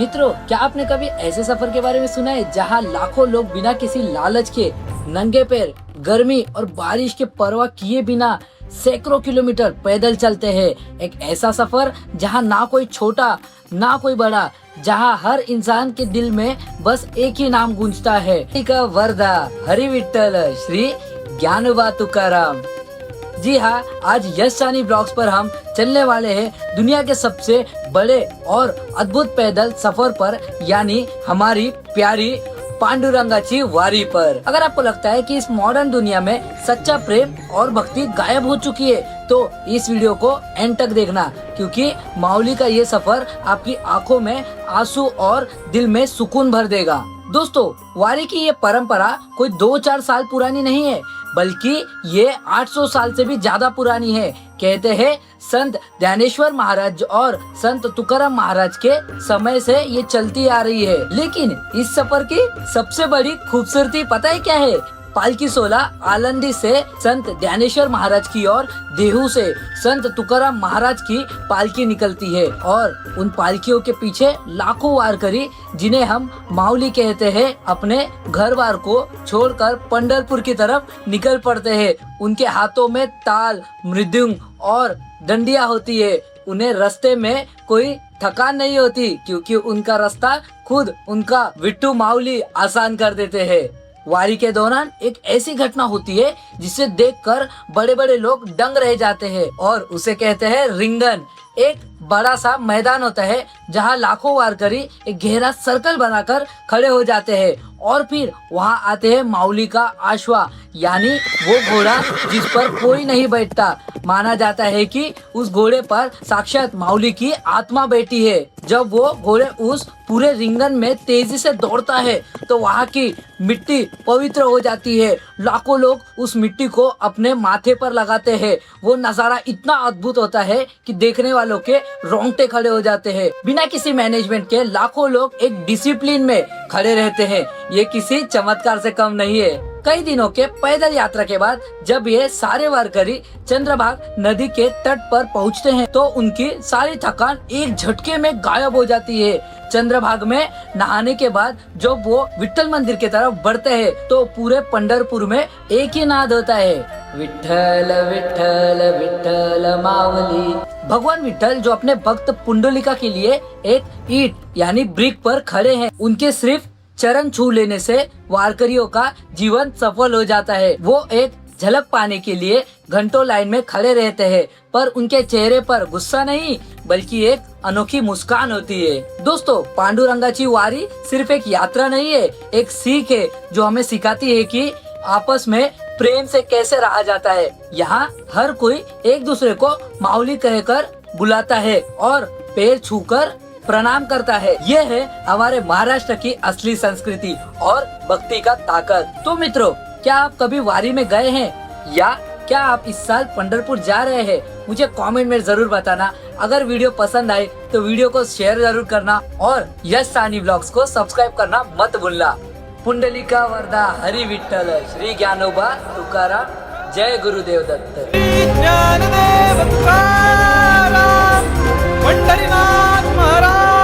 मित्रों, क्या आपने कभी ऐसे सफर के बारे में सुना है जहां लाखों लोग बिना किसी लालच के नंगे पैर गर्मी और बारिश के परवाह किए बिना सैकड़ों किलोमीटर पैदल चलते हैं। एक ऐसा सफर जहां ना कोई छोटा ना कोई बड़ा, जहां हर इंसान के दिल में बस एक ही नाम गूंजता है, का वरदा हरि विठ्ठल श्री ज्ञानोबा तुकाराम। जी हाँ, आज यश सानी ब्लॉग्स पर हम चलने वाले हैं दुनिया के सबसे बड़े और अद्भुत पैदल सफर पर, यानी हमारी प्यारी पांडुरंगाची वारी पर। अगर आपको लगता है कि इस मॉडर्न दुनिया में सच्चा प्रेम और भक्ति गायब हो चुकी है तो इस वीडियो को एंड तक देखना, क्योंकि माऊली का ये सफर आपकी आंखों में आंसू और दिल में सुकून भर देगा। दोस्तों, वारी की ये परंपरा कोई 2-4 साल पुरानी नहीं है, बल्कि ये 800 साल से भी ज्यादा पुरानी है। कहते हैं संत ज्ञानेश्वर महाराज और संत तुकाराम महाराज के समय से ये चलती आ रही है। लेकिन इस सफर की सबसे बड़ी खूबसूरती पता है क्या है? पालकी सोला आलंदी से संत ज्ञानेश्वर महाराज की और देहू से संत तुकाराम महाराज की पालकी निकलती है और उन पालकियों के पीछे लाखों वारकरी, जिन्हें हम माऊली कहते हैं, अपने घर बार को छोड़कर पंढरपुर की तरफ निकल पड़ते हैं। उनके हाथों में ताल, मृदंग और डंडिया होती है। उन्हें रास्ते में कोई थकान नहीं होती, क्योंकि उनका रास्ता खुद उनका विट्ठू माऊली आसान कर देते हैं। वारी के दौरान एक ऐसी घटना होती है जिसे देखकर बड़े बड़े लोग दंग रह जाते हैं, और उसे कहते हैं रिंगन। एक बड़ा सा मैदान होता है जहां लाखों वारकरी एक गहरा सर्कल बनाकर खड़े हो जाते हैं, और फिर वहां आते हैं माऊली का आश्वा, यानी वो घोड़ा जिस पर कोई नहीं बैठता। माना जाता है कि उस घोड़े पर साक्षात माऊली की आत्मा बैठी है। जब वो घोड़े उस पूरे रिंगन में तेजी से दौड़ता है तो वहाँ की मिट्टी पवित्र हो जाती है। लाखों लोग उस मिट्टी को अपने माथे पर लगाते हैं। वो नजारा इतना अद्भुत होता है कि देखने वालों के रोंगटे खड़े हो जाते हैं। बिना किसी मैनेजमेंट के लाखों लोग एक डिसिप्लिन में खड़े रहते हैं। ये किसी चमत्कार से कम नहीं है। कई दिनों के पैदल यात्रा के बाद जब ये सारे वारकरी चंद्रभाग नदी के तट पर पहुंचते हैं तो उनकी सारी थकान एक झटके में गायब हो जाती है। चंद्रभाग में नहाने के बाद जब वो विठ्ठल मंदिर की तरफ बढ़ते हैं तो पूरे पंढरपुर में एक ही नाद होता है, विठ्ठल विठ्ठल विठ्ठल माऊली। भगवान विठ्ठल जो अपने भक्त पुंडलिका के लिए एक ईंट यानी ब्रिक पर खड़े हैं, उनके सिर्फ चरण छू लेने से वारकरियों का जीवन सफल हो जाता है। वो एक झलक पाने के लिए घंटों लाइन में खड़े रहते हैं, पर उनके चेहरे पर गुस्सा नहीं बल्कि एक अनोखी मुस्कान होती है। दोस्तों, पांडुरंगाची वारी सिर्फ एक यात्रा नहीं है, एक सीख है जो हमें सिखाती है कि आपस में प्रेम से कैसे रहा जाता है। यहाँ हर कोई एक दूसरे को माऊली कहकर बुलाता है और पैर छूकर प्रणाम करता है। ये है हमारे महाराष्ट्र की असली संस्कृति और भक्ति का ताकत। तो मित्रों, क्या आप कभी वारी में गए हैं या क्या आप इस साल पंढरपुर जा रहे हैं? मुझे कमेंट में जरूर बताना। अगर वीडियो पसंद आए तो वीडियो को शेयर जरूर करना और यश सानी ब्लॉग्स को सब्सक्राइब करना मत भूलना। पुंडलिका वरदा हरि विठ्ठल श्री ज्ञानोबा तुकाराम। जय गुरुदेव दत्त। ज्ञानदेव तुकाराम पंढरीनाथ महाराज।